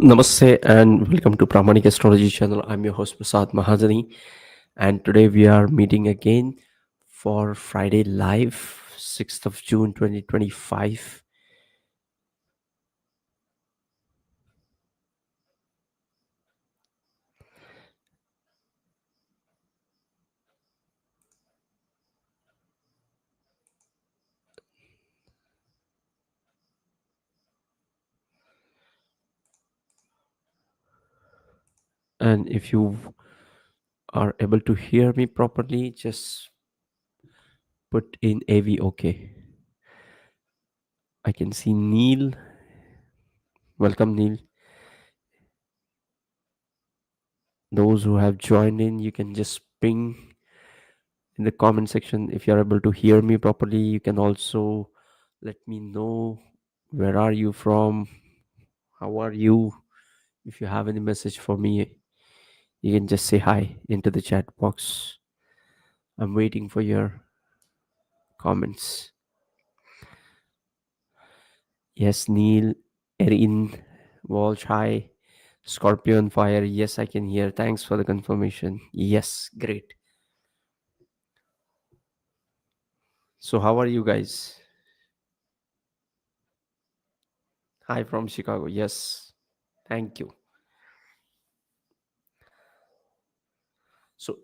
Namaste and welcome to Pramanik Astrology channel. I'm your host Prasad Mahadani, and today we are meeting again for Friday Live, 6th of June 2025. And if you are able to hear me properly, just put in AV OK. I can see Neil. Welcome, Neil. Those who have joined in, you can just ping in the comment section if you're able to hear me properly. You can also let me know where are you from, how are you. If you have any message for me, you can just say hi into the chat box. I'm waiting for your comments. Yes, Neil, Erin, Walsh, hi. Scorpio on fire. Yes, I can hear. Thanks for the confirmation. Yes, great. So, how are you guys? Hi from Chicago. Yes, thank you. So,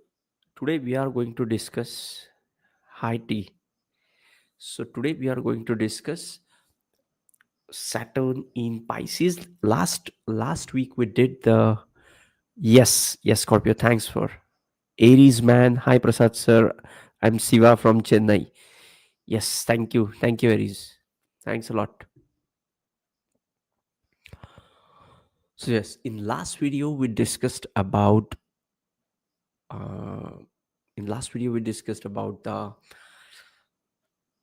today we are going to discuss high tea. So, today we are going to discuss Saturn in Pisces. Last week we did the yes, Scorpio. Thanks for Aries man. Hi Prasad sir. I'm Siva from Chennai. Yes, thank you, Aries. Thanks a lot. So yes, in last video we discussed about uh, the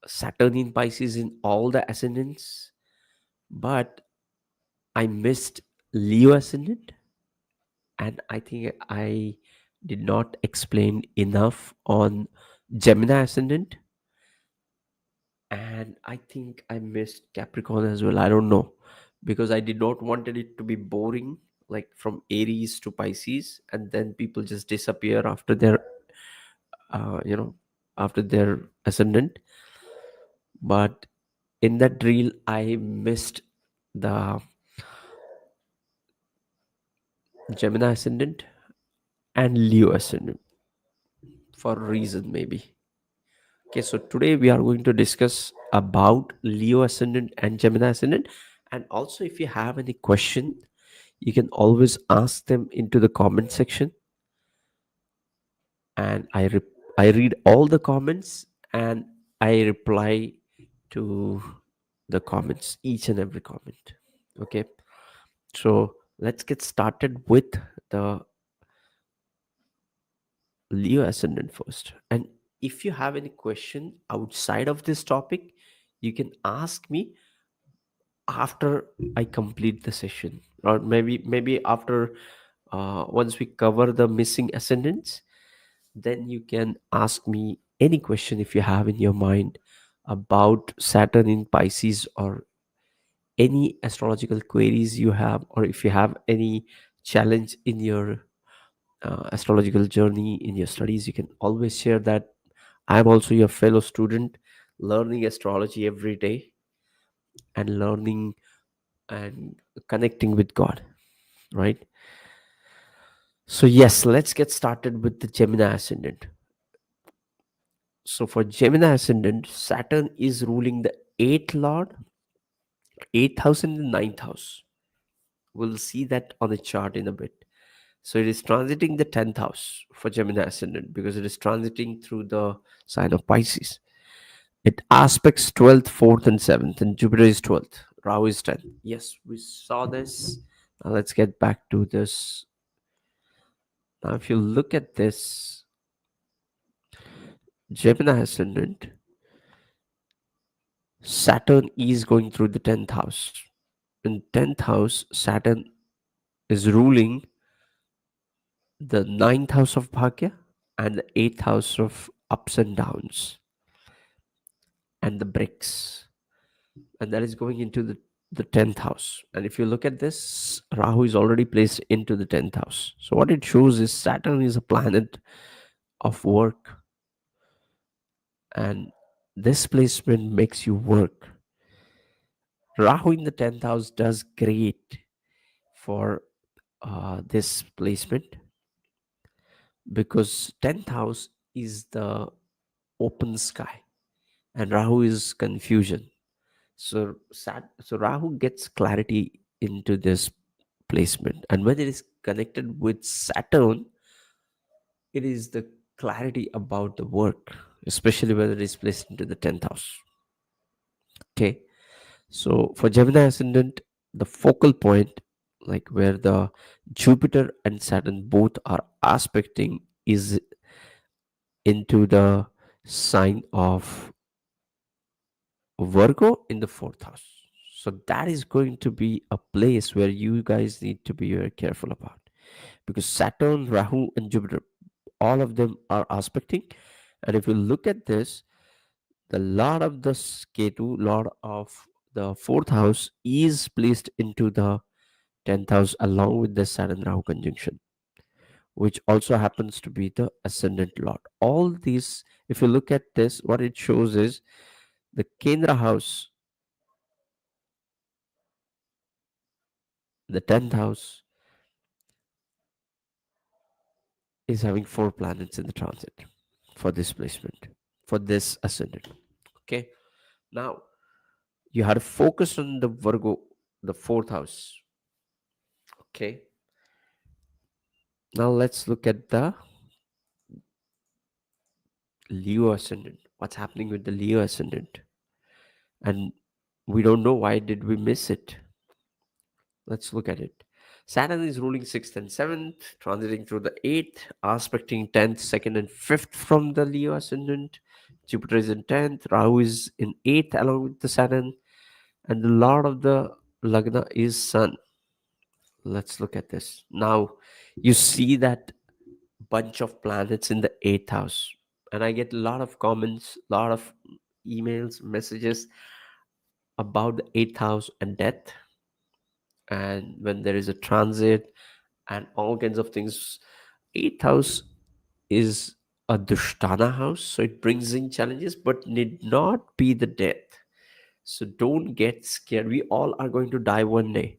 Saturn in Pisces in all the ascendants, but I missed Leo ascendant, and I think I did not explain enough on Gemini ascendant, and I think I missed Capricorn as well. I don't know, because I did not wanted it to be boring, like from Aries to Pisces, and then people just disappear after their, uh, you know, after their ascendant. But in that reel, I missed the Gemini ascendant and Leo ascendant for a reason maybe. Okay, so today we are going to discuss about Leo ascendant and Gemini ascendant, and also if you have any question, you can always ask them into the comment section, and I read all the comments and I reply to the comments, each and every comment. Okay, so let's get started with the Leo ascendant first. And if you have any question outside of this topic, you can ask me after I complete the session, or maybe after, once we cover the missing ascendants, then you can ask me any question if you have in your mind about Saturn in Pisces, or any astrological queries you have, or if you have any challenge in your astrological journey in your studies, you can always share that. I'm also your fellow student, learning astrology every day, and learning and connecting with God, right? So yes, let's get started with the Gemini ascendant. So for Gemini ascendant, Saturn is ruling the eighth lord, eighth house, and the ninth house. We'll see that on the chart in a bit. So it is transiting the 10th house for Gemini ascendant, because it is transiting through the sign of Pisces. It aspects 12th, 4th, and 7th, and Jupiter is 12th. Rahu is 10th. Yes, we saw this. Now let's get back to this. Now, if you look at this Gemini ascendant, Saturn is going through the 10th house. In 10th house, Saturn is ruling the ninth house of Bhagya and the 8th house of ups and downs and the bricks. And that is going into the 10th house. And if you look at this, Rahu is already placed into the 10th house. So what it shows is Saturn is a planet of work, and this placement makes you work. Rahu in the 10th house does great for this placement, because 10th house is the open sky and Rahu is confusion. So Rahu gets clarity into this placement, and when it is connected with Saturn, it is the clarity about the work, especially when it is placed into the 10th house. Okay, so for Gemini Ascendant, the focal point, like where the Jupiter and Saturn both are aspecting, is into the sign of Virgo in the fourth house. So that is going to be a place where you guys need to be very careful about, because Saturn, Rahu, and Jupiter, all of them are aspecting. And if you look at this, the Lord of the Ketu, Lord of the fourth house, is placed into the 10th house along with the Saturn Rahu conjunction, which also happens to be the ascendant Lord. All these, if you look at this, what it shows is the Kendra house, the 10th house, is having four planets in the transit for this placement, for this ascendant. Okay, now you had to focus on the Virgo, the fourth house. Okay, now let's look at the Leo ascendant. What's happening with the Leo ascendant? And we don't know why did we miss it. Let's look at it. Saturn is ruling 6th and 7th, transiting through the 8th, aspecting 10th, 2nd, and 5th from the Leo ascendant. Jupiter is in 10th, Rahu is in 8th along with the Saturn, and the Lord of the Lagna is Sun. Let's look at this. Now, you see that bunch of planets in the 8th house, and I get a lot of comments, a lot of emails, messages about the 8th house and death, and when there is a transit and all kinds of things. 8th house is a dushtana house, so it brings in challenges but need not be the death. So don't get scared, we all are going to die one day,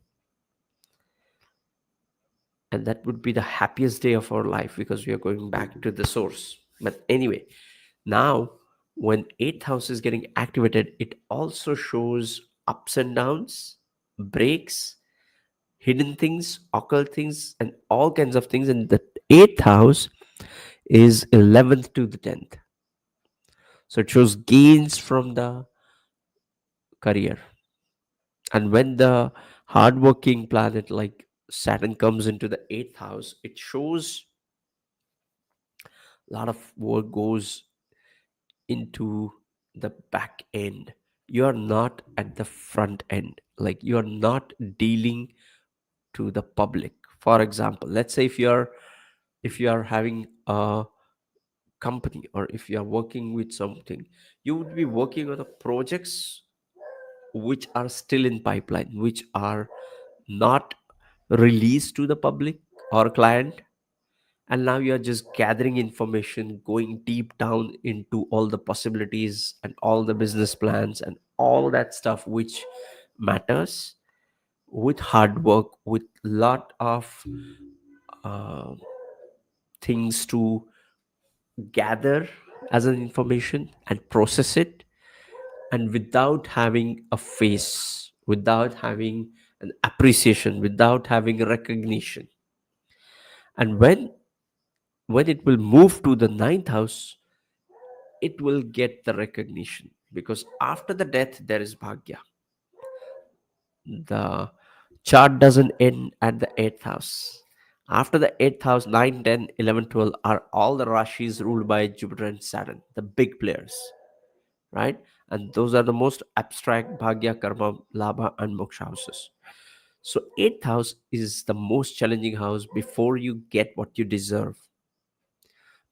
and that would be the happiest day of our life because we are going back to the source. But anyway, now when 8th house is getting activated, it also shows ups and downs, breaks, hidden things, occult things, and all kinds of things. And the 8th house is 11th to the 10th. So it shows gains from the career. And when the hardworking planet like Saturn comes into the 8th house, it shows a lot of work goes into the back end. You are not at the front end. Like you are not dealing to the public. For example, let's say if you are having a company, or if you are working with something, you would be working on the projects which are still in pipeline, which are not released to the public or client, and now you are just gathering information, going deep down into all the possibilities and all the business plans and all that stuff which matters, with hard work, with lot of uh, things to gather as an information and process it, and without having a face, without having an appreciation, without having a recognition. And when it will move to the ninth house, it will get the recognition, because after the death there is bhagya. The chart doesn't end at the eighth house. After the eighth house, 9, 10, 11, 12 are all the rashis ruled by Jupiter and Saturn, the big players, right? And those are the most abstract bhagya, karma, labha, and moksha houses. So eighth house is the most challenging house before you get what you deserve,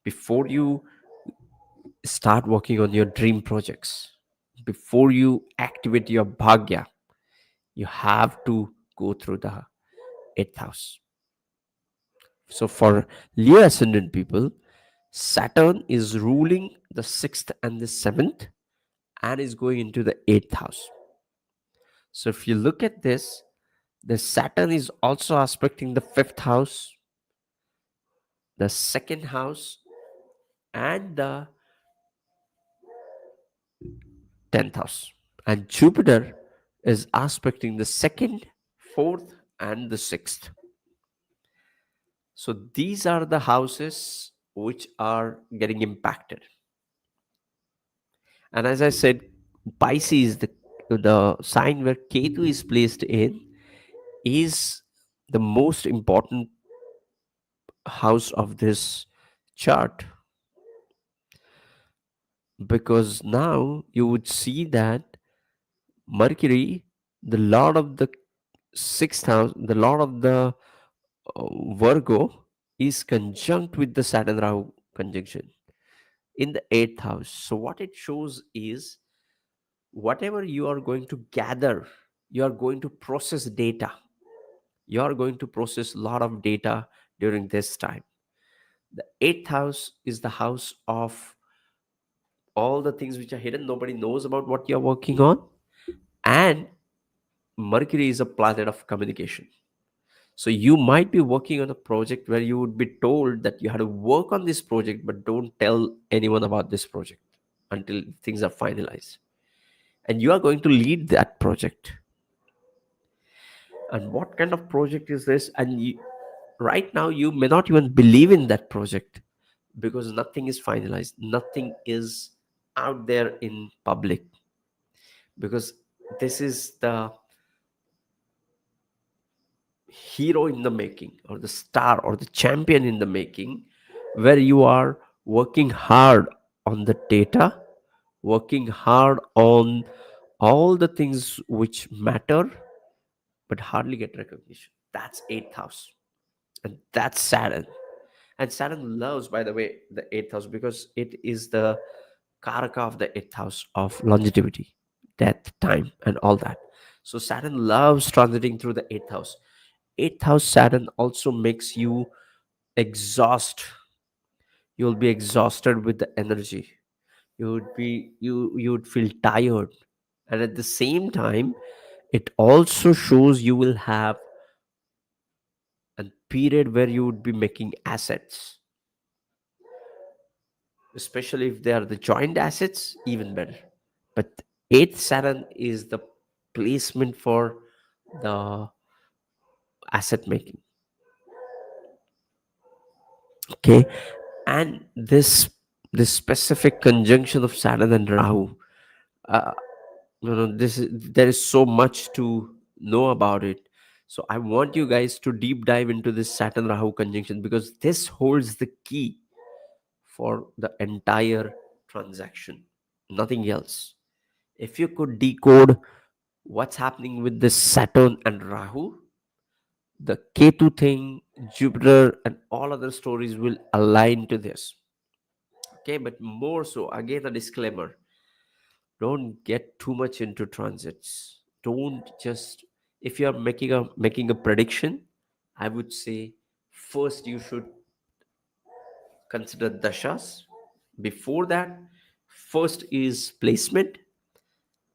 before you start working on your dream projects, before you activate your bhagya. You have to go through the eighth house. So for Leo ascendant people, Saturn is ruling the sixth and the seventh and is going into the eighth house. So if you look at this, the Saturn is also aspecting the fifth house, the second house, and the 10th house. And Jupiter is aspecting the second, fourth, and the sixth. So these are the houses which are getting impacted. And as I said, Pisces, the sign where Ketu is placed in, is the most important house of this chart, because now you would see that Mercury, the lord of the sixth house, the lord of the Virgo, is conjunct with the Saturn Rahu conjunction in the eighth house. So what it shows is, whatever you are going to gather, you are going to process data. You are going to process a lot of data during this time. The eighth house is the house of all the things which are hidden. Nobody knows about what you're working on. And Mercury is a planet of communication. So you might be working on a project where you would be told that you had to work on this project, but don't tell anyone about this project until things are finalized. And you are going to lead that project. And what kind of project is this? And right now, you may not even believe in that project because nothing is finalized, nothing is out there in public, because this is the hero in the making, or the star, or the champion in the making, where you are working hard on the data, working hard on all the things which matter, but hardly get recognition. That's eighth house, and that's Saturn. And Saturn loves, by the way, the eighth house, because it is the karaka of the eighth house of longevity, death, time, and all that. So Saturn loves transiting through the eighth house. Eighth house Saturn also makes you exhaust. You'll be exhausted with the energy. You would feel tired. And at the same time, it also shows you will have a period where you would be making assets, especially if they are the joint assets, even better. But eighth Saturn is the placement for the asset making. Okay. And this specific conjunction of Saturn and Rahu, uh, there is so much to know about it. So I want you guys to deep dive into this Saturn Rahu conjunction, because this holds the key for the entire transaction, nothing else. If you could decode what's happening with this Saturn and Rahu, the Ketu thing, Jupiter, and all other stories will align to this. Okay, but more so, again, a disclaimer: don't get too much into transits. Don't just, if you are making a prediction, I would say first you should consider dashas. Before that, first is placement,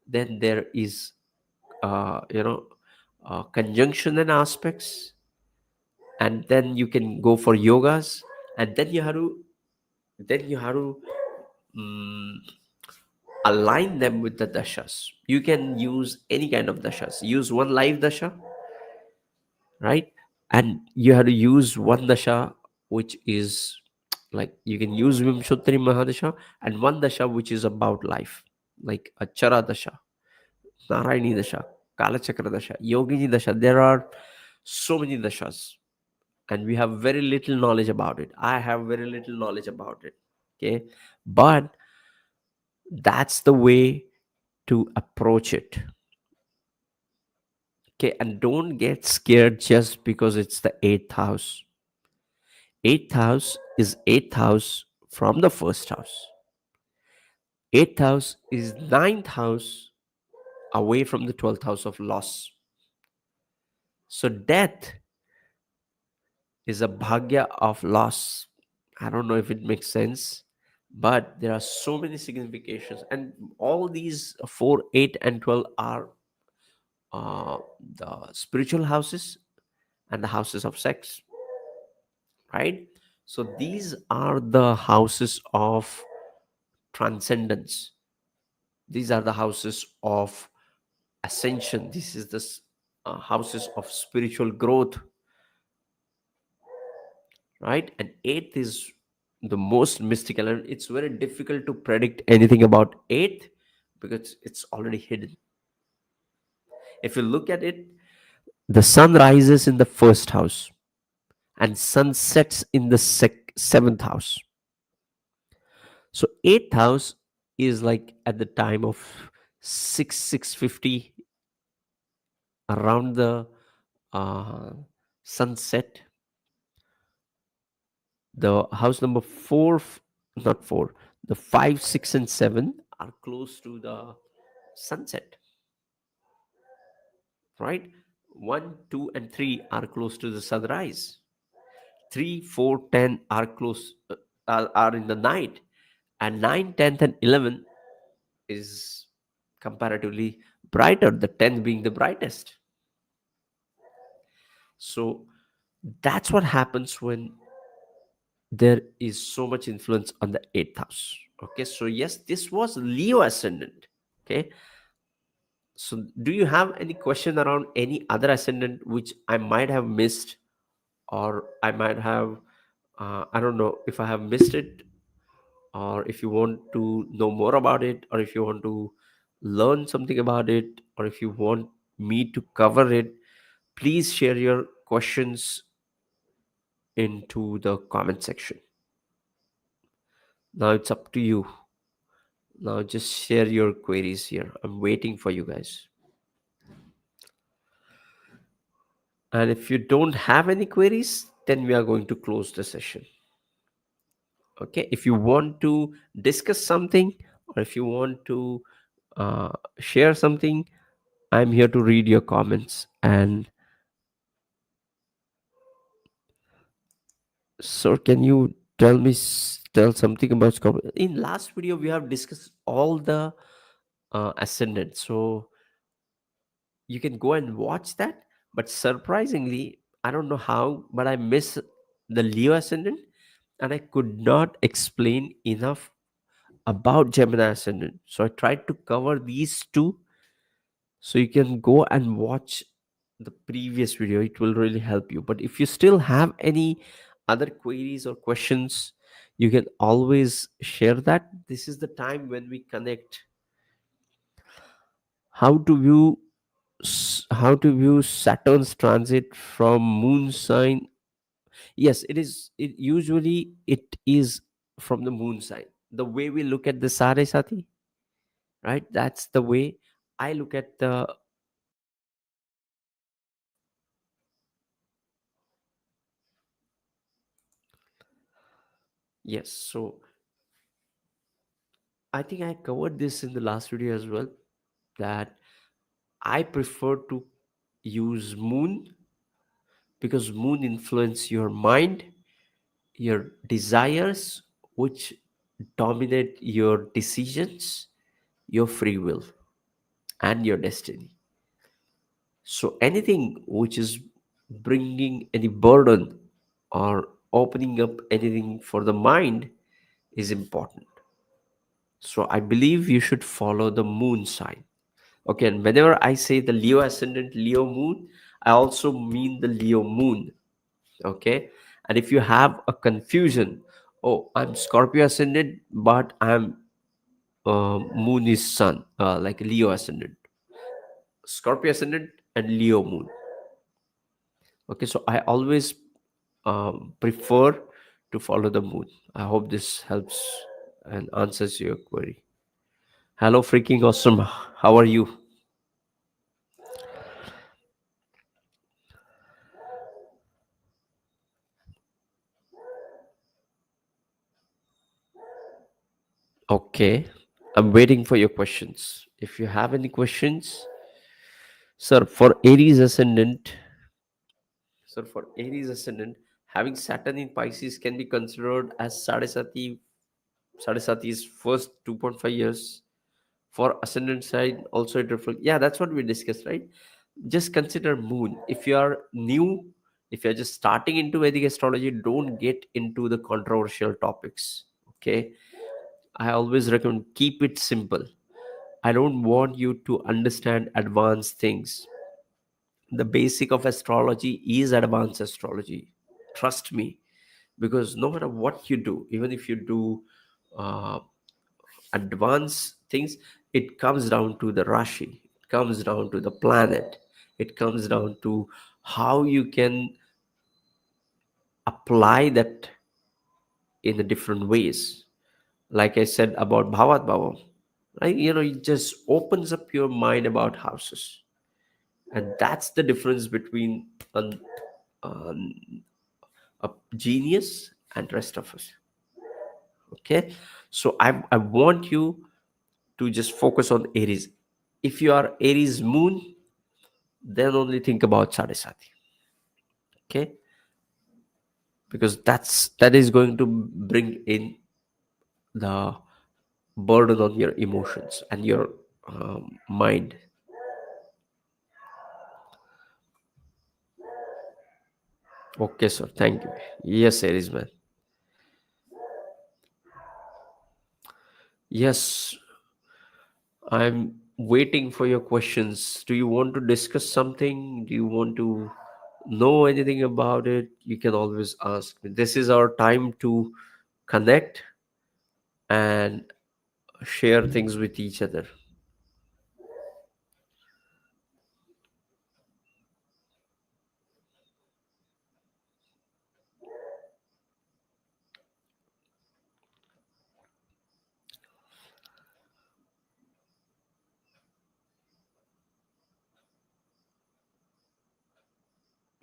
then there is conjunction and aspects, and then you can go for yogas, and then you have to mm, align them with the dashas. You can use any kind of dashas. Use one live dasha, right? And you have to use one dasha which is, like, you can use Vimshottari Mahadasha, and one dasha which is about life, like Achara dasha, Narayani dasha, Kalachakra dasha, Yogini dasha. There are so many dashas, and we have very little knowledge about it. I have very little knowledge about it. Okay, but that's the way to approach it. Okay, and don't get scared just because it's the eighth house. Eighth house is eighth house from the first house. Eighth house is ninth house away from the 12th house of loss. So death is a bhagya of loss. I don't know if it makes sense, but there are so many significations, and all these 4, 8, and 12 are uh, the spiritual houses and the houses of sex, right? So these are the houses of transcendence. These are the houses of ascension. This is the houses of spiritual growth, right? And eighth is the most mystical, and it's very difficult to predict anything about eighth because it's already hidden. If you look at it, the sun rises in the first house and sun sets in the seventh house. So eighth house is like at the time of 6:50 around the uh, sunset. The house number four, not four, the five, six, and seven are close to the sunset, right? One, two, and three are close to the sunrise. Three, four, 10 are close, are in the night, and 9, 10, and 11 is comparatively brighter, the 10th being the brightest. So that's what happens when there is so much influence on the eighth house. Okay, so yes, this was Leo ascendant. Okay, so do you have any question around any other ascendant which I might have missed, or I might have, I don't know if I have missed it, or if you want to know more about it, or if you want to learn something about it, or if you want me to cover it, please share your questions into the comment section. Now it's up to you. Now just share your queries here. I'm waiting for you guys. And if you don't have any queries, then we are going to close the session. Okay, if you want to discuss something, or if you want to uh, share something, I'm here to read your comments. And so can you tell something about Scorpio? In last video we have discussed all the ascendants, so you can go and watch that. But surprisingly, I don't know how, but I miss the Leo ascendant, and I could not explain enough about Gemini ascendant. So I tried to cover these two. So you can go and watch the previous video, it will really help you. But if you still have any other queries or questions, you can always share that. This is the time when we connect. How to view how to view Saturn's transit from moon sign? Yes, it usually it is from the moon sign. The way we look at the Sade Sati, right? That's the way I look at the. Yes, so I think I covered this in the last video as well, that I prefer to use moon because moon influence your mind, your desires, which dominate your decisions, your free will, and your destiny. So anything which is bringing any burden or opening up anything for the mind is important. So I believe you should follow the moon sign. Okay, and whenever I say the Leo ascendant, Leo moon, I also mean the Leo moon. Okay, and if you have a confusion, oh, I'm Scorpio ascendant, but I'm moon is sun, like Leo ascendant, Scorpio ascendant, and Leo moon. Okay, so I always prefer to follow the moon. I hope this helps and answers your query. Hello, freaking awesome. How are you? Okay, I'm waiting for your questions. If you have any questions, sir, for Aries ascendant, So for Aries ascendant, having Saturn in Pisces can be considered as Sadesati's first 2.5 years. For ascendant side, also it reflects. Yeah, that's what we discussed, right? Just consider moon. If you are new, if you're just starting into Vedic astrology, don't get into the controversial topics. Okay. I always recommend keep it simple. I don't want you to understand advanced things. The basic of astrology is advanced astrology. Trust me, because no matter what you do, even if you do uh, advanced things, it comes down to the Rashi, it comes down to the planet, it comes down to how you can apply that in the different ways. Like I said about Bhavat Bhavam, right? It just opens up your mind about houses. And that's the difference between an, a genius and rest of us. Okay. So I want you to just focus on Aries. If you are Aries moon, then only think about Sadesati. Okay. Because that is going to bring in the burden on your emotions and your mind. Okay, sir. Thank you. Yes, Aries man. Yes, I'm waiting for your questions. Do you want to discuss something? Do you want to know anything about it? You can always ask me. This is our time to connect and share things with each other.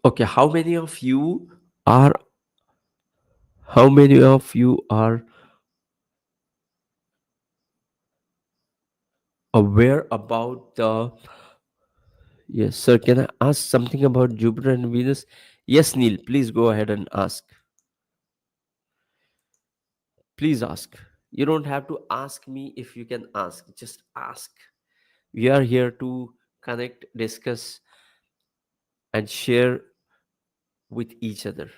Okay, are how many of you are aware about the yes, sir? Can I ask something about Jupiter and Venus? Yes, Neil, please go ahead and ask. Please ask. You don't have to ask me if you can ask. Just ask. We are here to connect, discuss, and share with each other.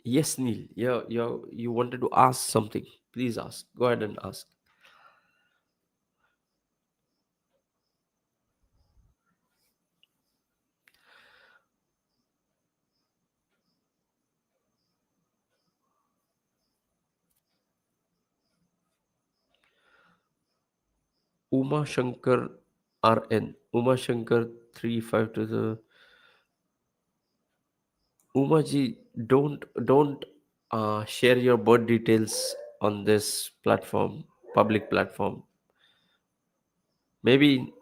Yes, Neil. Yeah, you wanted to ask something. Please ask. Go ahead and ask. Uma Shankar RN. Uma Shankar 35 to the Umaji. Don't share your birth details on this platform, public platform. Maybe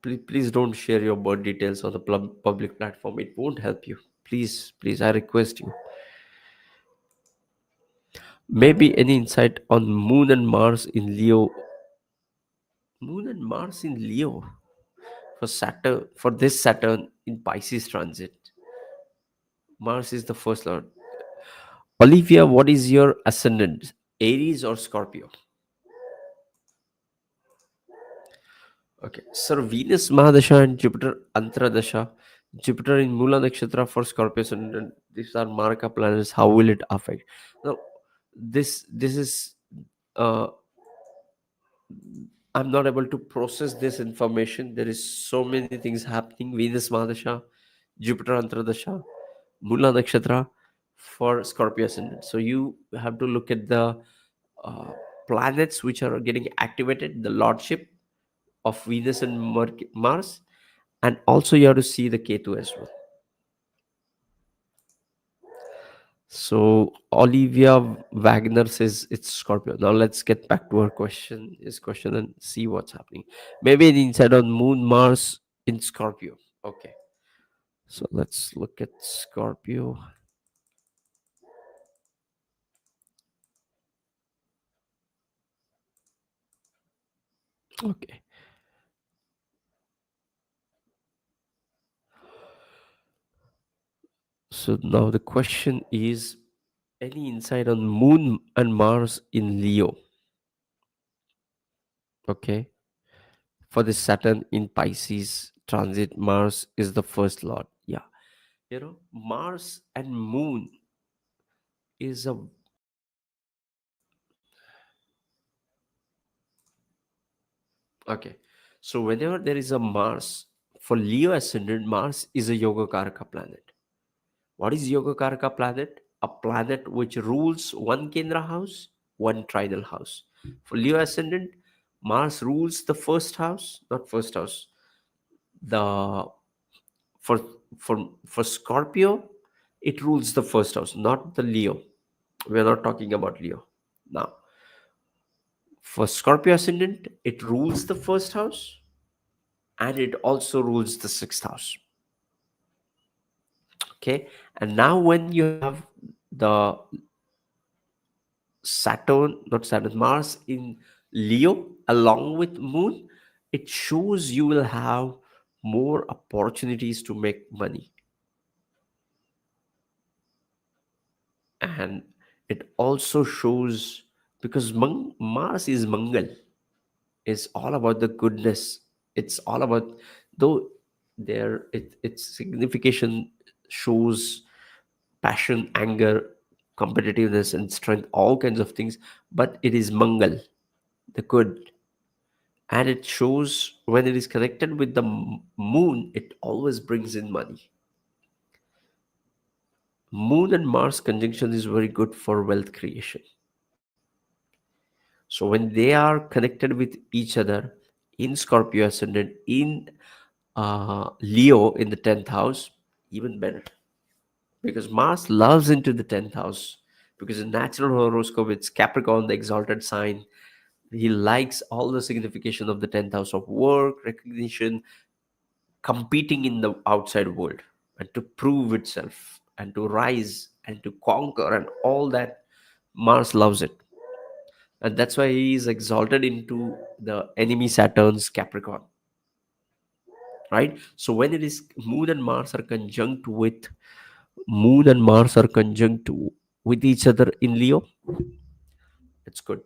please don't share your birth details on the public platform. It won't help you. Please, I request you. Maybe any insight on Moon and Mars in Leo? Moon and Mars in Leo for this Saturn in Pisces transit. Mars is the first lord. Olivia, what is your ascendant? Aries or Scorpio? Okay. Sir, Venus Mahadasha and Jupiter Antradasha. Jupiter in Mula Nakshatra for Scorpio ascendant. These are Marka planets. How will it affect? Now, this is uh, I'm not able to process this information. There is so many things happening. Venus Mahadasha, Jupiter Antradasha, Mula Nakshatra for Scorpio ascendant. So you have to look at the uh, planets which are getting activated, the lordship of Venus and Mars, and also you have to see the Ketu as well. So Olivia Wagner says it's Scorpio. Now let's get back to her question. His question and see what's happening. Maybe an insight on Moon Mars in Scorpio. Okay. So let's look at Scorpio. Okay. So now the question is, any insight on Moon and Mars in Leo? Okay. For the Saturn in Pisces transit, Mars is the first lord. Yeah. Mars and Moon is a. Okay. So whenever there is a Mars, for Leo ascendant, Mars is a Yoga Karaka planet. What is Yoga Karaka planet? A planet which rules one Kendra house, one tridal house. For Leo ascendant, Mars rules the first house, not first house. The for for Scorpio, it rules the first house, not the Leo. We are not talking about Leo now. For Scorpio ascendant, it rules the first house and it also rules the sixth house. Okay, and now when you have the Saturn, Mars in Leo along with Moon, it shows you will have more opportunities to make money. And it also shows, because Mars is Mangal, is all about the goodness. It's all about, though its signification shows passion, anger, competitiveness, and strength, all kinds of things, but it is Mangal, the good. And it shows when it is connected with the moon, it always brings in money. Moon and Mars conjunction is very good for wealth creation. So when they are connected with each other in Scorpio ascendant, in Leo in the 10th house, even better. Because Mars loves into the 10th house. Because in natural horoscope, it's Capricorn, the exalted sign. He likes all the signification of the 10th house of work, recognition, competing in the outside world, and to prove itself, and to rise, and to conquer, and all that. Mars loves it. And that's why he is exalted into the enemy Saturn's Capricorn, right? So when it is Moon and Mars are conjunct with each other in Leo, it's good.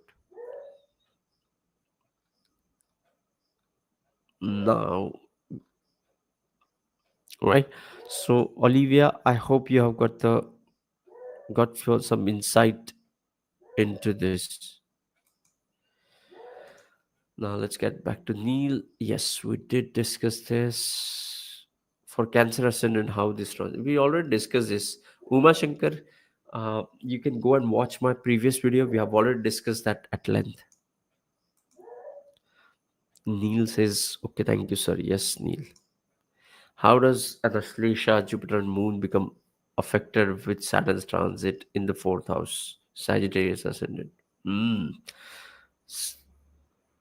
Now, right? So Olivia, I hope you have got some insight into this. Now let's get back to Neil. Yes, we did discuss this for Cancer Ascendant, how this runs. We already discussed this. Uma Shankar, you can go and watch my previous video. We have already discussed that at length. Neil says, okay, thank you, sir. Yes, Neil. How does an Ashlesha, Jupiter, and Moon become affected with Saturn's transit in the fourth house, Sagittarius Ascendant? Hmm.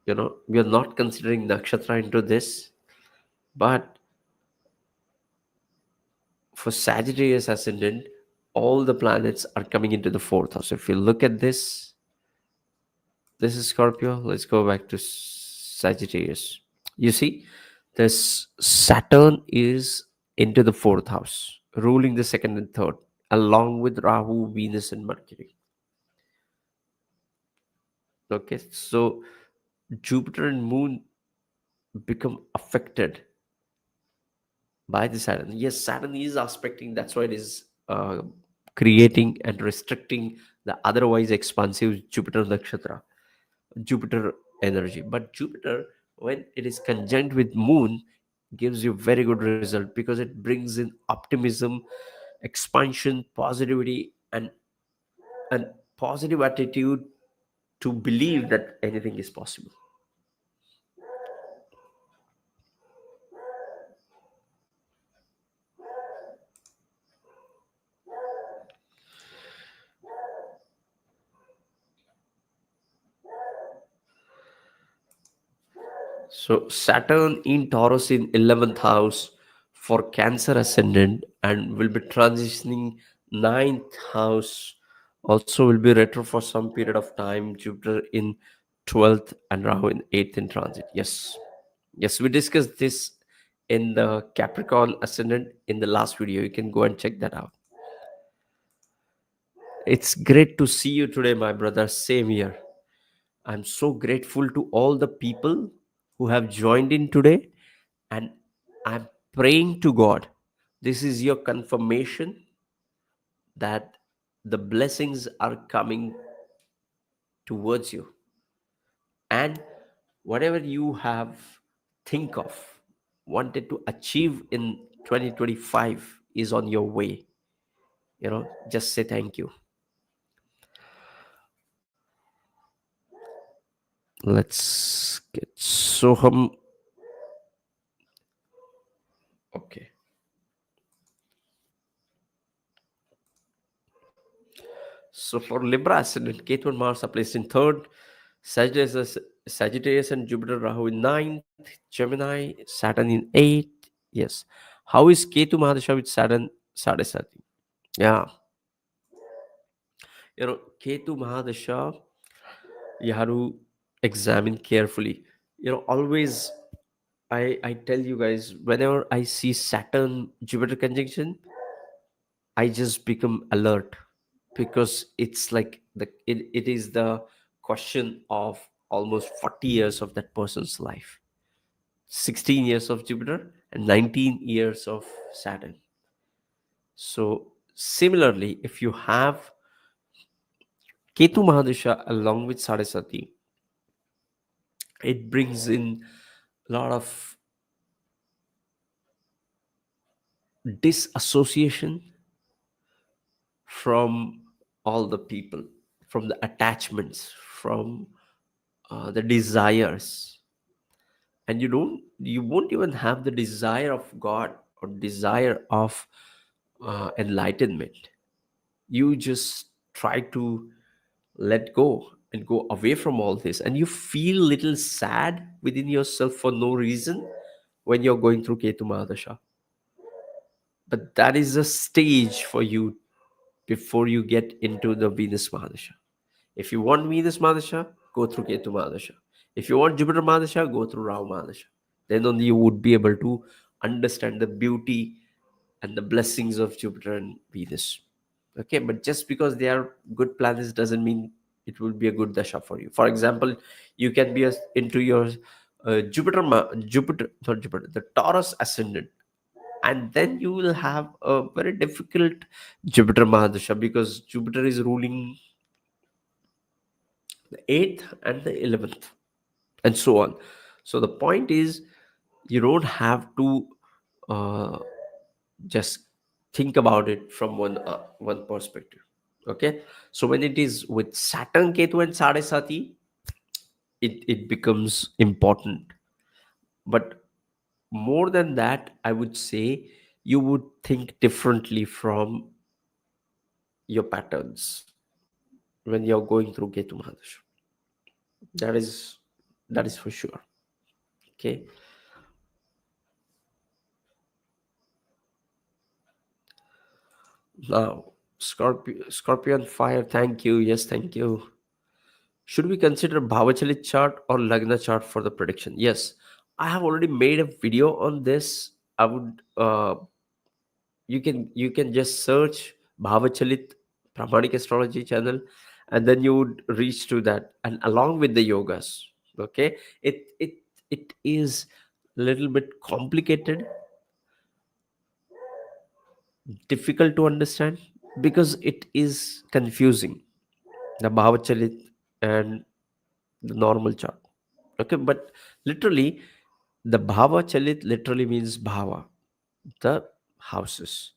We are not considering nakshatra into this, but for Sagittarius Ascendant, all the planets are coming into the fourth house. If you look at this is Scorpio. Let's go back to Sagittarius. You see, this Saturn is into the fourth house, ruling the second and third, along with Rahu, Venus, and Mercury. Okay, so Jupiter and Moon become affected by the Saturn. Yes, Saturn is aspecting, that's why it is creating and restricting the otherwise expansive Jupiter nakshatra, Jupiter energy. But Jupiter, when it is conjunct with Moon, gives you very good result because it brings in optimism, expansion, positivity, and positive attitude to believe that anything is possible. So Saturn in Taurus in 11th house for Cancer ascendant, and will be transitioning ninth house. Also will be retro for some period of time. Jupiter in 12th, and Rahu in 8th in transit. Yes. Yes, we discussed this in the Capricorn Ascendant in the last video. You can go and check that out. It's great to see you today, my brother. Same here. I'm so grateful to all the people who have joined in today, and I'm praying to God. This is your confirmation that the blessings are coming towards you, and whatever you have think of wanted to achieve in 2025 is on your way. Just say thank you. Let's get Soham. Okay. So for Libra ascendant, Ketu and Mars are placed in third, Sagittarius and Jupiter Rahu in ninth, Gemini, Saturn in eighth. Yes. How is Ketu Mahadasha with Saturn Sade sati? Yeah. Ketu Mahadasha, you have to examine carefully. Always I tell you guys, whenever I see Saturn Jupiter conjunction, I just become alert, because it's like it is the question of almost 40 years of that person's life. 16 years of Jupiter and 19 years of Saturn. So similarly, if you have Ketu Mahadasha along with Saraswati, it brings in a lot of disassociation from all the people, from the attachments, from the desires, and you won't even have the desire of God or desire of enlightenment. You just try to let go and go away from all this, and you feel little sad within yourself for no reason when you're going through Ketu Mahadasha. But that is a stage for you before you get into the Venus Mahadasha. If you want Venus Mahadasha, go through Ketu Mahadasha. If you want Jupiter Mahadasha, go through Rahu Mahadasha. Then only you would be able to understand the beauty and the blessings of Jupiter and Venus. Okay, but just because they are good planets doesn't mean it will be a good dasha for you. For example, you can be into your Jupiter, not Jupiter, the Taurus ascendant, and then you will have a very difficult Jupiter Mahadasha, because Jupiter is ruling the 8th and the 11th, and so on. So the point is, you don't have to uh, just think about it from one perspective. Okay, so when it is with Saturn, Ketu and Sade sati, it becomes important. But more than that, I would say you would think differently from your patterns when you're going through Ketu Mahadasha. That is for sure. Okay. Now, Scorpion fire. Thank you. Yes, thank you. Should we consider Bhavachalit chart or Lagna chart for the prediction? Yes, I have already made a video on this. I would you can just search Bhavachalit Pramanik Astrology channel, and then you would reach to that, and along with the yogas. Okay, it is a little bit complicated, difficult to understand, because it is confusing, the Bhavachalit and the normal chart. Okay, but literally, the Bhava Chalit literally means Bhava, the houses,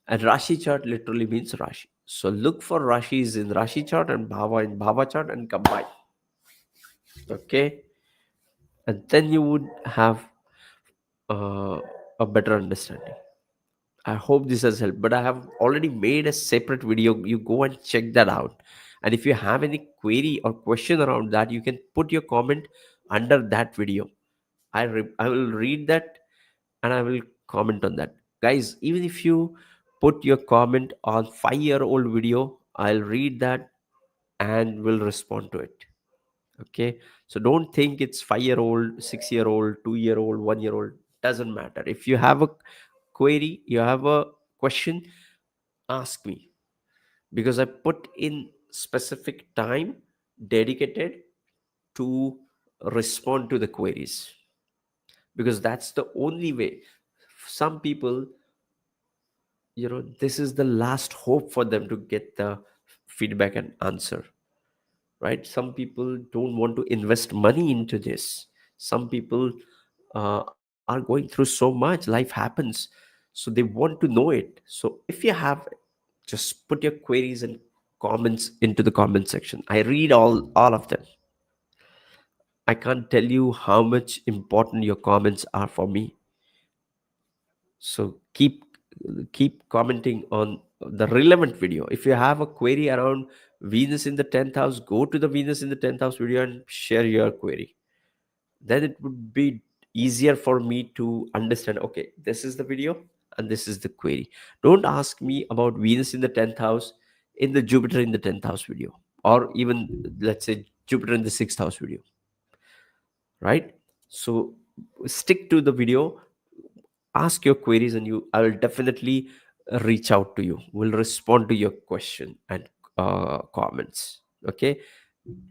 and Rashi chart literally means Rashi. So look for Rashis in Rashi chart and Bhava in Bhava chart and combine. Okay, and then you would have uh, a better understanding. I hope this has helped, but I have already made a separate video. You go and check that out. And if you have any query or question around that, you can put your comment under that video. I will read that, and I will comment on that. Guys, even if you put your comment on 5-year-old video, I'll read that and will respond to it. Okay, so don't think it's 5-year-old, 6-year-old, 2-year-old, 1-year-old. Doesn't matter. If you have a query, you have a question, ask me, because I put in specific time dedicated to respond to the queries, because that's the only way. Some people, this is the last hope for them to get the feedback and answer, right? Some people don't want to invest money into this. Some people are going through so much, life happens, so they want to know it. So if you have, just put your queries and comments into the comment section. I read all of them. I can't tell you how much important your comments are for me. So keep commenting on the relevant video. If you have a query around Venus in the 10th house, go to the Venus in the 10th house video and share your query. Then it would be easier for me to understand, okay, this is the video and this is the query. Don't ask me about Venus in the 10th house in the Jupiter in the 10th house video, or even, let's say, Jupiter in the 6th house video, right? So stick to the video, ask your queries, and I will definitely reach out to you. Will respond to your question and comments. Okay,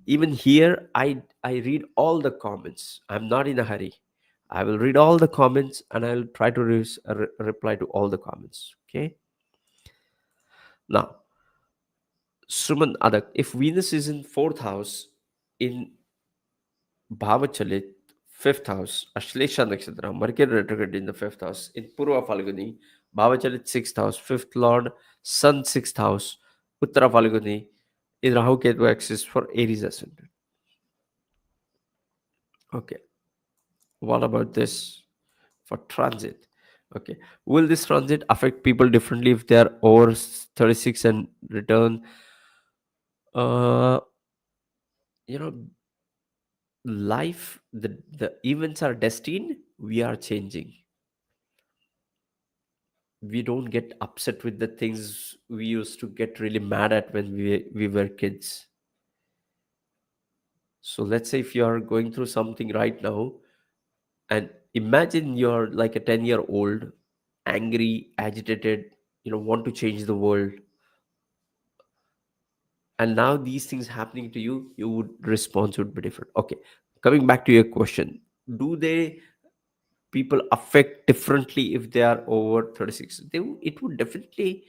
even here, I read all the comments. I'm not in a hurry. I will read all the comments and I'll try to reply to all the comments. Okay, now, Suman Adak, if Venus is in fourth house in Bhavachalit, fifth house, Ashlesha Nakshatra, Mercury retrograde in the fifth house, in Purva Falguni, Bhavachalit sixth house, fifth lord, Sun sixth house, Uttara Falguni, in Rahu Ketu axis for Aries ascendant. Okay, what about this for transit? Okay, will this transit affect people differently if they are over 36 and return? Uh, you know, life, the events are destined. We are changing. We don't get upset with the things we used to get really mad at when we were kids. So let's say if you are going through something right now, and imagine you're like a 10-year-old, angry, agitated, want to change the world, and now these things happening to you, you would response would be different. Okay, coming back to your question, do they people affect differently if they are over 36? It would definitely,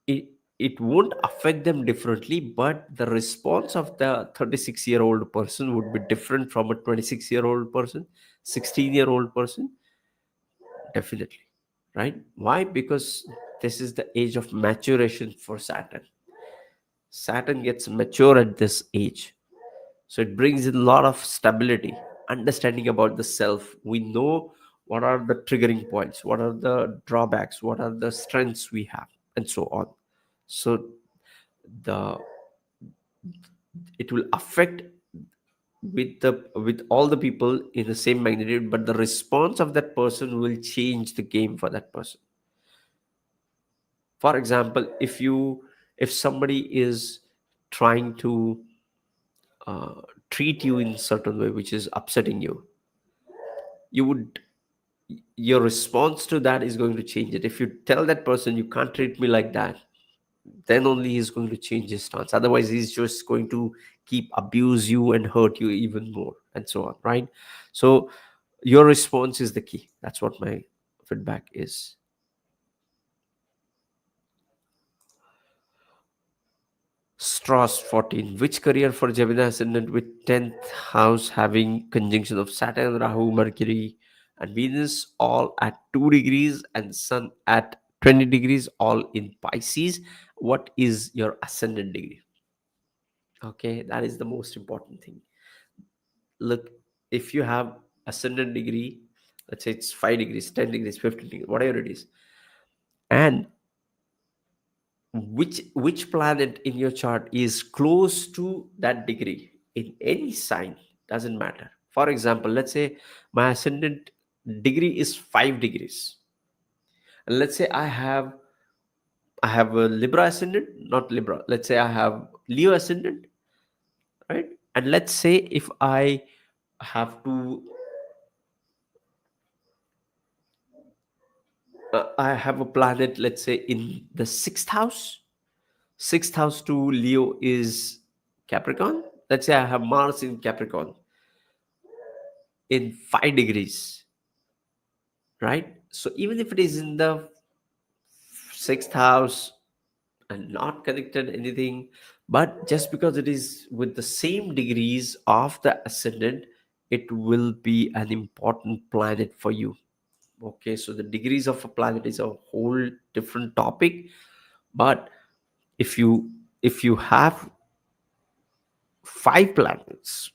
it, it won't affect them differently, but the response of the 36-year-old person would be different from a 26-year-old person, 16-year-old person. Definitely, right? Why? Because this is the age of maturation for Saturn. Saturn gets mature at this age. So it brings in a lot of stability, understanding about the self. We know what are the triggering points, what are the drawbacks, what are the strengths we have, and so on. So the it will affect with all the people in the same magnitude, but the response of that person will change the game for that person. For example, if somebody is trying to uh, treat you in certain way which is upsetting you, you would your response to that is going to change it. If you tell that person you can't treat me like that, then only he's going to change his stance. Otherwise he's just going to keep abuse you and hurt you even more, and so on, right? So your response is the key. That's what my feedback is. Strauss 14. Which career for Gemini Ascendant with 10th house having conjunction of Saturn, Rahu, Mercury, and Venus all at 2 degrees and Sun at 20 degrees, all in Pisces? What is your ascendant degree? Okay, that is the most important thing. Look, if you have ascendant degree, let's say it's 5 degrees, 10 degrees, 15 degrees, whatever it is, and which planet in your chart is close to that degree in any sign, doesn't matter. For example, let's say my ascendant degree is 5 degrees, and let's say I have a Libra ascendant, not Libra, let's say I have Leo ascendant, right? And let's say if I have to I have a planet, let's say in the sixth house. Sixth house to Leo is Capricorn. Let's say I have Mars in Capricorn in 5 degrees, right? So even if it is in the sixth house and not connected anything, but just because it is with the same degrees of the ascendant, it will be an important planet for you. Okay, so the degrees of a planet is a whole different topic, but if you have 5 planets,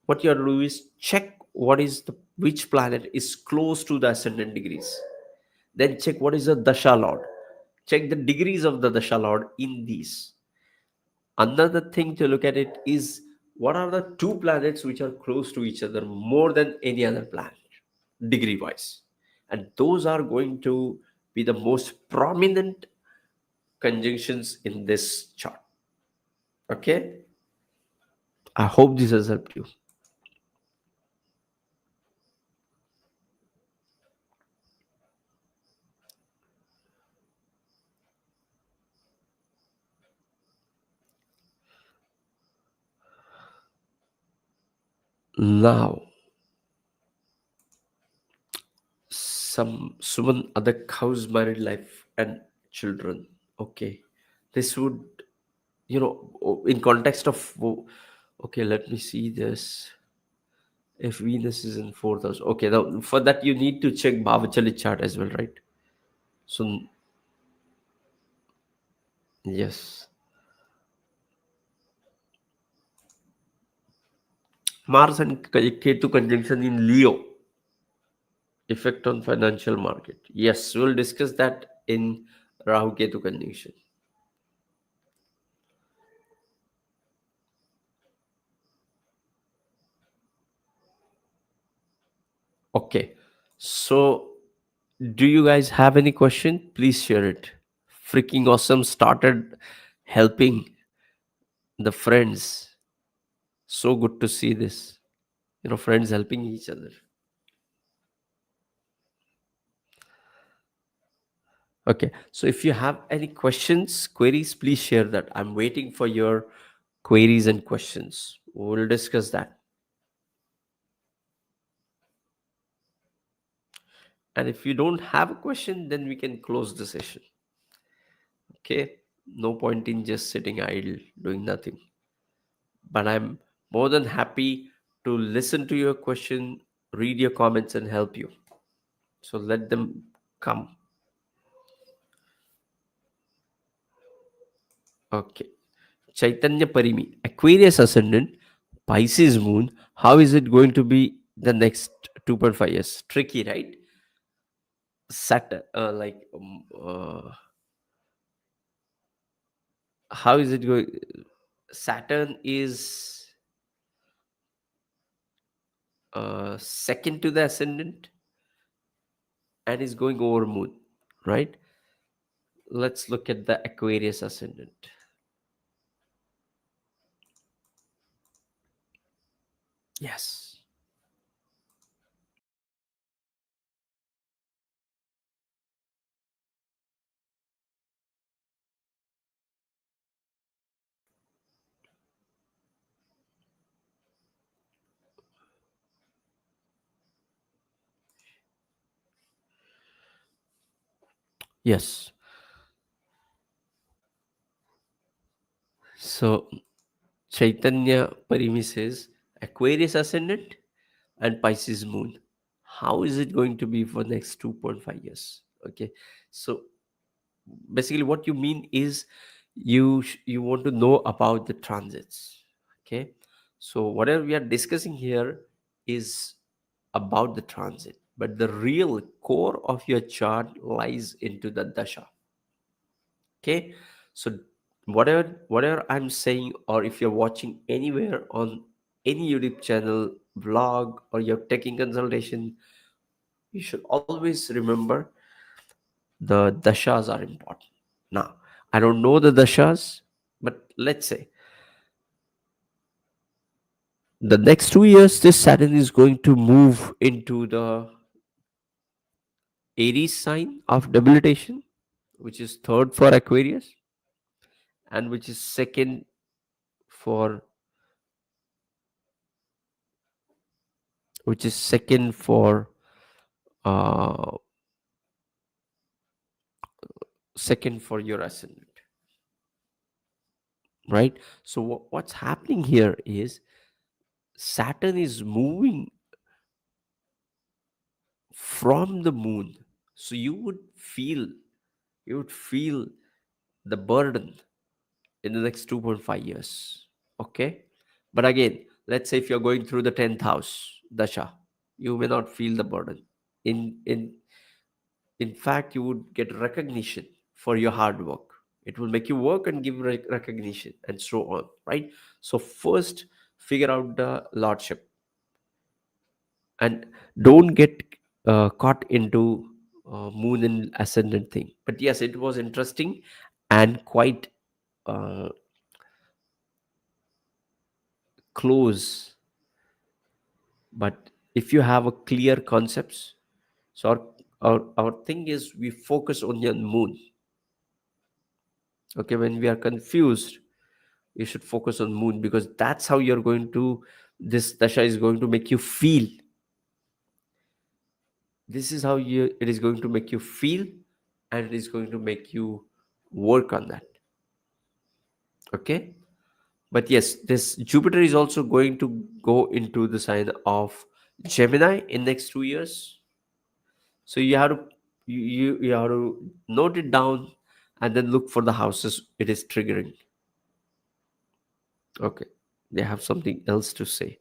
what you have to do is check what is the which planet is close to the ascendant degrees. Then check what is the dasha lord. Check the degrees of the dasha lord in these. Another thing to look at it is what are the 2 planets which are close to each other more than any other planet, degree wise. And those are going to be the most prominent conjunctions in this chart. Okay, I hope this has helped you. Now, someone other house, married life and children. Okay, this would, in context of, okay, let me see this. If Venus is in fourth house, okay, now for that you need to check Bhavachalit chart as well, right? So yes, Mars and Ketu conjunction in Leo, effect on financial market. Yes, we'll discuss that in Rahu Ketu conjunction. Okay, so do you guys have any question? Please share it. Freaking awesome, started helping the friends. So good to see this. Friends helping each other. Okay, so if you have any questions, queries, please share that. I'm waiting for your queries and questions. We'll discuss that. And if you don't have a question, then we can close the session. Okay, no point in just sitting idle, doing nothing. But I'm more than happy to listen to your question, read your comments, and help you. So let them come. Okay. Chaitanya Parimi, Aquarius Ascendant, Pisces Moon. How is it going to be the next 2.5 years? Tricky, right? Saturn, how is it going? Saturn is second to the ascendant and is going over Moon, right? Let's look at the Aquarius Ascendant. Yes. Yes. So Chaitanya Parimi says Aquarius Ascendant and Pisces Moon. How is it going to be for next 2.5 years? Okay. So basically what you mean is you want to know about the transits. Okay. So whatever we are discussing here is about the transit, but the real core of your chart lies into the dasha. Okay, so whatever I'm saying, or if you're watching anywhere on any YouTube channel, vlog, or you're taking consultation, you should always remember the dashas are important. Now, I don't know the dashas, but let's say The next 2 years, this Saturn is going to move into the Aries sign of debilitation, which is third for Aquarius, and which is for second for uh your ascendant, right? So what's happening here is Saturn is moving from the moon, so you would feel the burden in the next 2.5 years. Okay, but again, let's say if you're going through the 10th house dasha, you may not feel the burden. In in in fact, you would get recognition for your hard work. It will make you work and give recognition and so on, right? So first, figure out the lordship, and don't get caught into moon and ascendant thing. But yes, it was interesting and quite uh, close. But if you have a clear concepts, so our thing is we focus only on moon. Okay, when we are confused, you should focus on moon, because that's how you're going to, this dasha is going to make you feel. This is how it is going to make you feel, and it is going to make you work on that. Okay, but yes, this Jupiter is also going to go into the sign of Gemini in next 2 years. So you have to note it down, and then look for the houses it is triggering. Okay, they have something else to say.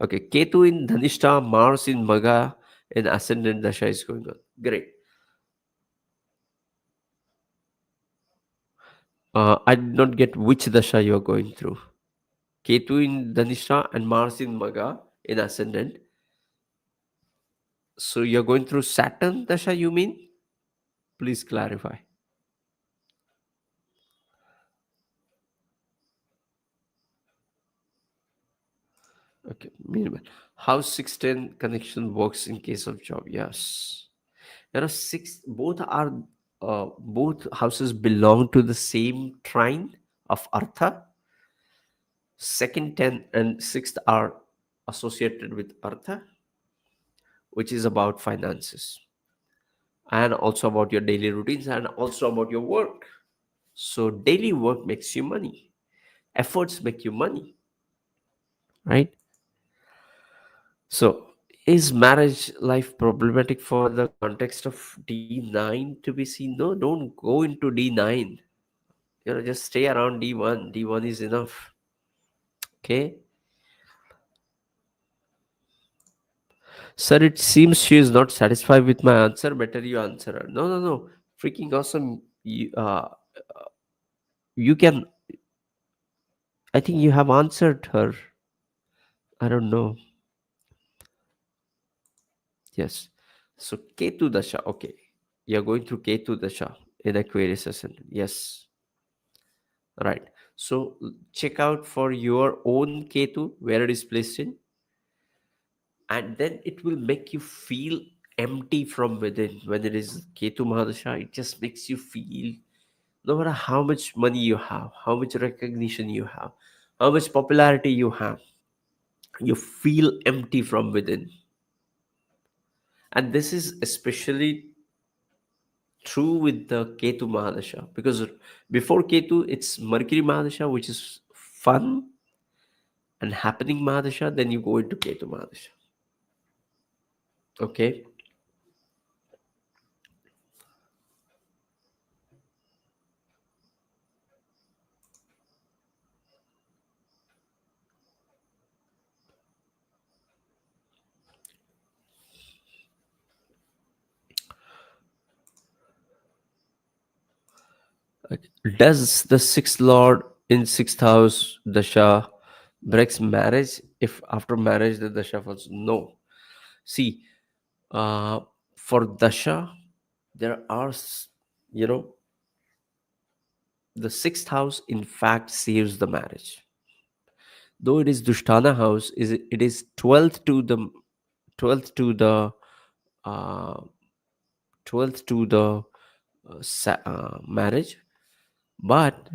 Okay, Ketu in Dhanishta, Mars in Maga, and Ascendant Dasha is going on. Great. I did not get which Dasha you are going through. Ketu in Dhanishta and Mars in Maga in Ascendant. So you're going through Saturn Dasha, you mean? Please clarify. Okay, minimal. How 610 connection works in case of job? Yes. Six, both houses belong to the same trine of Artha. Second 10 and sixth are associated with Artha, which is about finances, and also about your daily routines, and also about your work. So daily work makes you money, efforts make you money, right? So is marriage life problematic for the context of D9 to be seen? No, don't go into D9. Just stay around D1. D1 is enough. Okay. Sir, it seems she is not satisfied with my answer. Better you answer her. No, no, no. Freaking awesome. You can, I think you have answered her. I don't know. Yes. So Ketu Dasha. Okay. You're going through Ketu Dasha in Aquarius Ascendant. Yes. Right. So check out for your own Ketu where it is placed in, and then it will make you feel empty from within. When it is Ketu Mahadasha, it just makes you feel, no matter how much money you have, how much recognition you have, how much popularity you have, you feel empty from within. And this is especially true with the Ketu Mahadasha, because before Ketu, it's Mercury Mahadasha, which is fun and happening Mahadasha. Then you go into Ketu Mahadasha. Okay. Okay. Does the sixth lord in sixth house Dasha breaks marriage if after marriage the Dasha falls? No. See, uh, for Dasha, there are, you know, the sixth house in fact saves the marriage. though it is Dushtana house, it is 12th to the uh, 12th to the marriage. But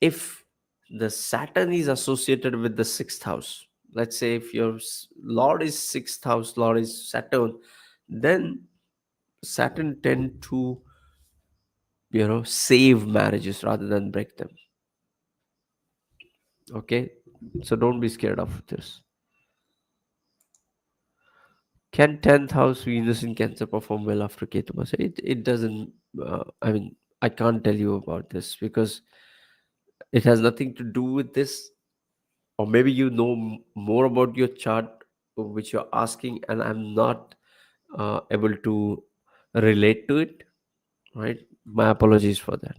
if the Saturn is associated with the sixth house, let's say if your Lord is sixth house, Lord is Saturn, then Saturn tend to save marriages rather than break them. Okay, so don't be scared of this. Can 10th house Venus in Cancer perform well after Ketu Masha? It doesn't. I mean, I can't tell you about this because it has nothing to do with this. Or maybe you know more about your chart, which you're asking, and I'm not able to relate to it. Right? My apologies for that.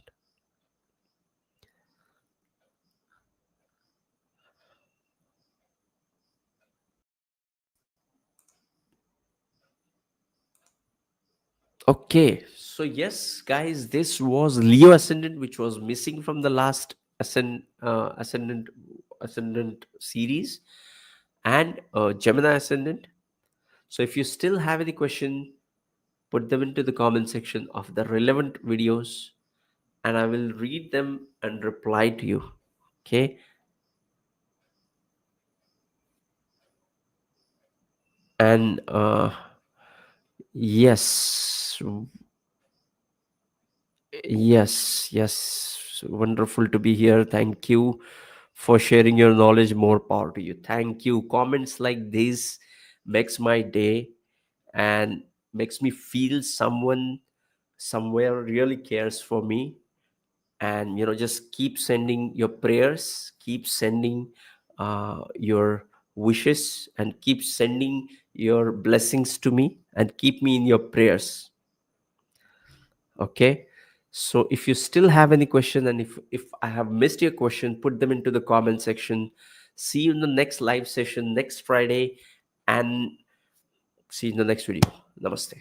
Okay, so yes, guys, this was Leo Ascendant, which was missing from the last Ascendant series, and Gemini Ascendant. So if you still have any question, put them into the comment section of the relevant videos, and I will read them and reply to you. Okay, and yes, yes, wonderful to be here. Thank you for sharing your knowledge. More power to you. Thank you. Comments like this makes my day and makes me feel someone somewhere really cares for me. And just keep sending your prayers, keep sending your wishes, and keep sending your blessings to me, and keep me in your prayers. Okay, so if you still have any question, and if I have missed your question, put them into the comment section. See you in the next live session next Friday, and see you in the next video. Namaste.